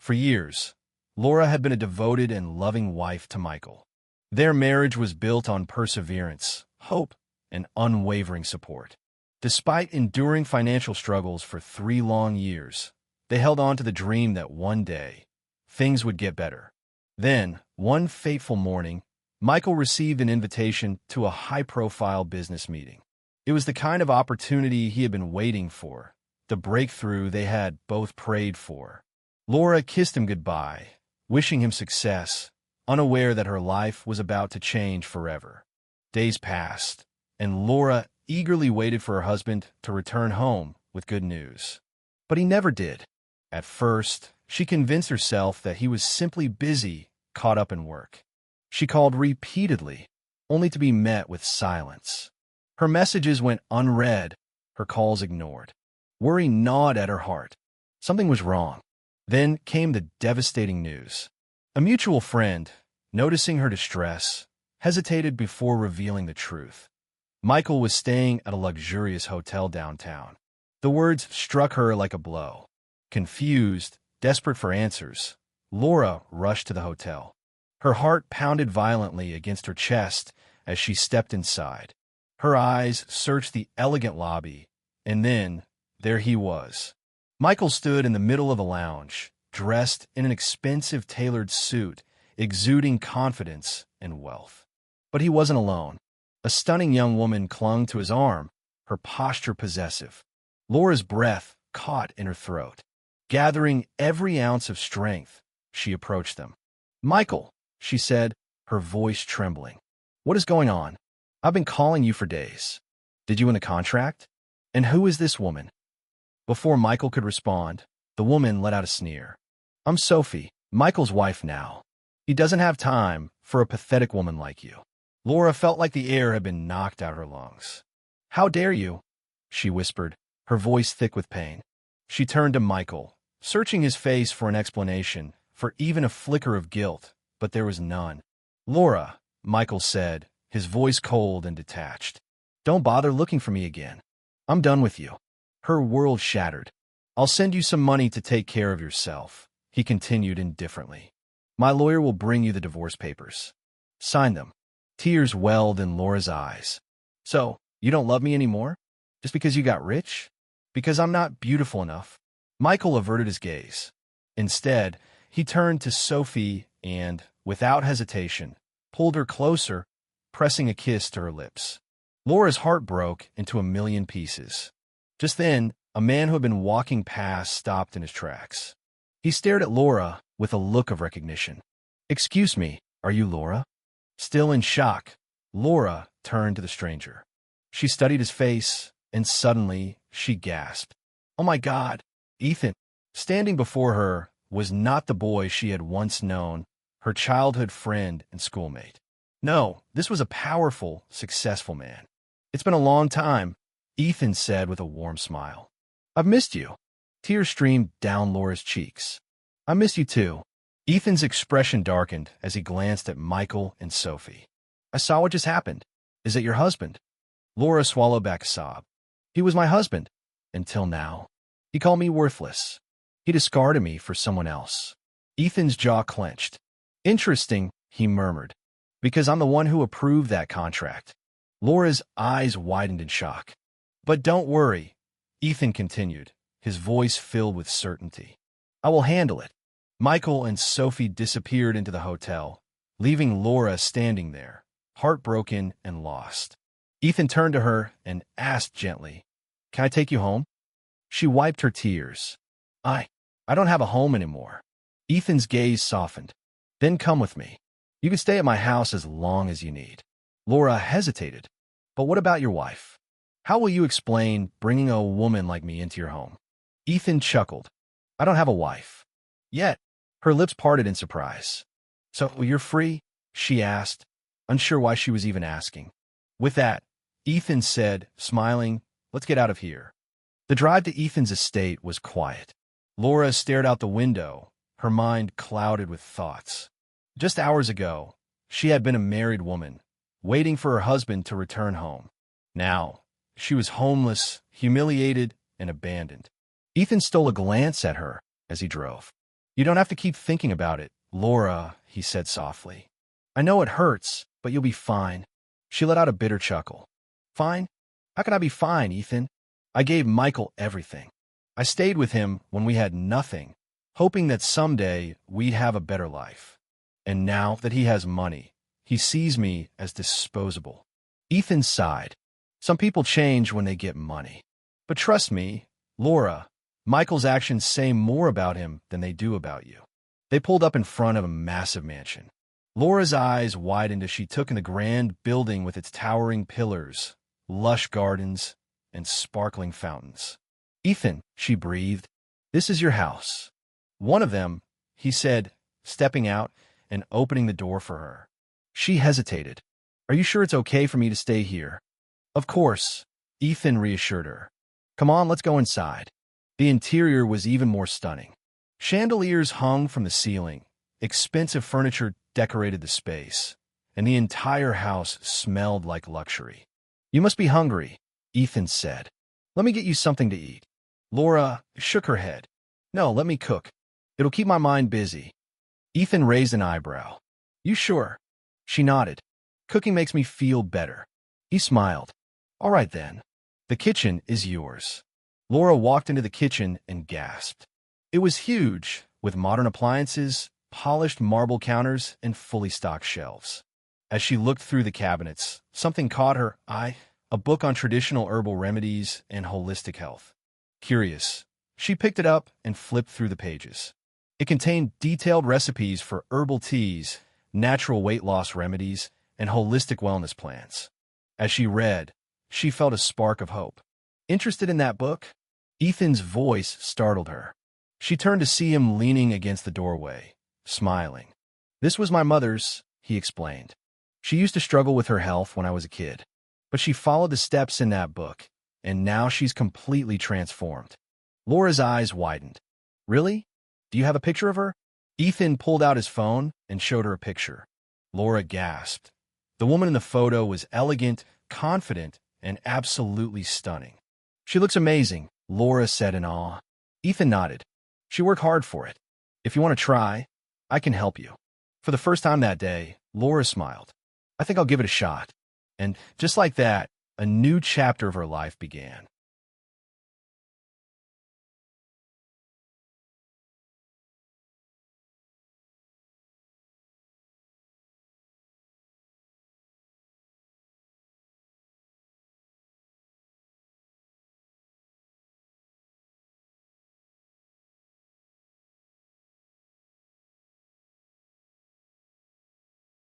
For years, Laura had been a devoted and loving wife to Michael. Their marriage was built on perseverance, hope, and unwavering support. Despite enduring financial struggles for 3 long years, they held on to the dream that one day, things would get better. Then, one fateful morning, Michael received an invitation to a high-profile business meeting. It was the kind of opportunity he had been waiting for, the breakthrough they had both prayed for. Laura kissed him goodbye, wishing him success, unaware that her life was about to change forever. Days passed, and Laura eagerly waited for her husband to return home with good news. But he never did. At first, she convinced herself that he was simply busy, caught up in work. She called repeatedly, only to be met with silence. Her messages went unread, her calls ignored. Worry gnawed at her heart. Something was wrong. Then came the devastating news. A mutual friend, noticing her distress, hesitated before revealing the truth. Michael was staying at a luxurious hotel downtown. The words struck her like a blow. Confused, desperate for answers, Laura rushed to the hotel. Her heart pounded violently against her chest as she stepped inside. Her eyes searched the elegant lobby, and then there he was. Michael stood in the middle of the lounge, dressed in an expensive tailored suit, exuding confidence and wealth. But he wasn't alone. A stunning young woman clung to his arm, her posture possessive. Laura's breath caught in her throat. Gathering every ounce of strength, she approached them. "Michael," she said, her voice trembling. "What is going on? I've been calling you for days. Did you win the contract? And who is this woman?" Before Michael could respond, the woman let out a sneer. "I'm Sophie, Michael's wife now. He doesn't have time for a pathetic woman like you." Laura felt like the air had been knocked out of her lungs. "How dare you?" she whispered, her voice thick with pain. She turned to Michael, searching his face for an explanation, for even a flicker of guilt, but there was none. "Laura," Michael said, his voice cold and detached. "Don't bother looking for me again. I'm done with you." Her world shattered. "I'll send you some money to take care of yourself," he continued indifferently. "My lawyer will bring you the divorce papers. Sign them." Tears welled in Laura's eyes. "So, you don't love me anymore? Just because you got rich? Because I'm not beautiful enough?" Michael averted his gaze. Instead, he turned to Sophie and, without hesitation, pulled her closer, pressing a kiss to her lips. Laura's heart broke into a million pieces. Just then, a man who had been walking past stopped in his tracks. He stared at Laura with a look of recognition. "Excuse me, are you Laura?" Still in shock, Laura turned to the stranger. She studied his face, and suddenly she gasped. "Oh my God, Ethan!" Standing before her was not the boy she had once known, her childhood friend and schoolmate. No, this was a powerful, successful man. "It's been a long time," Ethan said with a warm smile. "I've missed you." Tears streamed down Laura's cheeks. "I miss you too." Ethan's expression darkened as he glanced at Michael and Sophie. "I saw what just happened. Is it your husband?" Laura swallowed back a sob. "He was my husband. Until now. He called me worthless. He discarded me for someone else." Ethan's jaw clenched. "Interesting," he murmured. "Because I'm the one who approved that contract." Laura's eyes widened in shock. "But don't worry," Ethan continued, his voice filled with certainty. "I will handle it." Michael and Sophie disappeared into the hotel, leaving Laura standing there, heartbroken and lost. Ethan turned to her and asked gently, "Can I take you home?" She wiped her tears. I don't have a home anymore." Ethan's gaze softened. "Then come with me. You can stay at my house as long as you need." Laura hesitated. "But what about your wife? How will you explain bringing a woman like me into your home?" Ethan chuckled. "I don't have a wife. Yet." Her lips parted in surprise. "So you're free?" she asked, unsure why she was even asking. With that, Ethan said, smiling, "Let's get out of here." The drive to Ethan's estate was quiet. Laura stared out the window, her mind clouded with thoughts. Just hours ago, she had been a married woman, waiting for her husband to return home. Now, she was homeless, humiliated, and abandoned. Ethan stole a glance at her as he drove. You don't have to keep thinking about it, Laura, he said softly. I know it hurts, but you'll be fine. She let out a bitter chuckle. Fine? How can I be fine, Ethan? I gave Michael everything. I stayed with him when we had nothing, hoping that someday we'd have a better life. And now that he has money, he sees me as disposable. Ethan sighed. Some people change when they get money. But trust me, Laura, Michael's actions say more about him than they do about you. They pulled up in front of a massive mansion. Laura's eyes widened as she took in the grand building with its towering pillars, lush gardens, and sparkling fountains. Ethan, she breathed, this is your house. One of them, he said, stepping out and opening the door for her. She hesitated. Are you sure it's okay for me to stay here? Of course, Ethan reassured her. Come on, let's go inside. The interior was even more stunning. Chandeliers hung from the ceiling, expensive furniture decorated the space, and the entire house smelled like luxury. You must be hungry, Ethan said. Let me get you something to eat. Laura shook her head. No, let me cook. It'll keep my mind busy. Ethan raised an eyebrow. You sure? She nodded. Cooking makes me feel better. He smiled. All right then. The kitchen is yours. Laura walked into the kitchen and gasped. It was huge, with modern appliances, polished marble counters, and fully stocked shelves. As she looked through the cabinets, something caught her eye, a book on traditional herbal remedies and holistic health. Curious, she picked it up and flipped through the pages. It contained detailed recipes for herbal teas, natural weight loss remedies, and holistic wellness plans. As she read, she felt a spark of hope. Interested in that book? Ethan's voice startled her. She turned to see him leaning against the doorway, smiling. This was my mother's, he explained. She used to struggle with her health when I was a kid, but she followed the steps in that book, and now she's completely transformed. Laura's eyes widened. Really? Do you have a picture of her? Ethan pulled out his phone and showed her a picture. Laura gasped. The woman in the photo was elegant, confident, and absolutely stunning. She looks amazing, Laura said in awe. Ethan nodded. She worked hard for it. If you want to try, I can help you. For the first time that day, Laura smiled. I think I'll give it a shot. And just like that, a new chapter of her life began.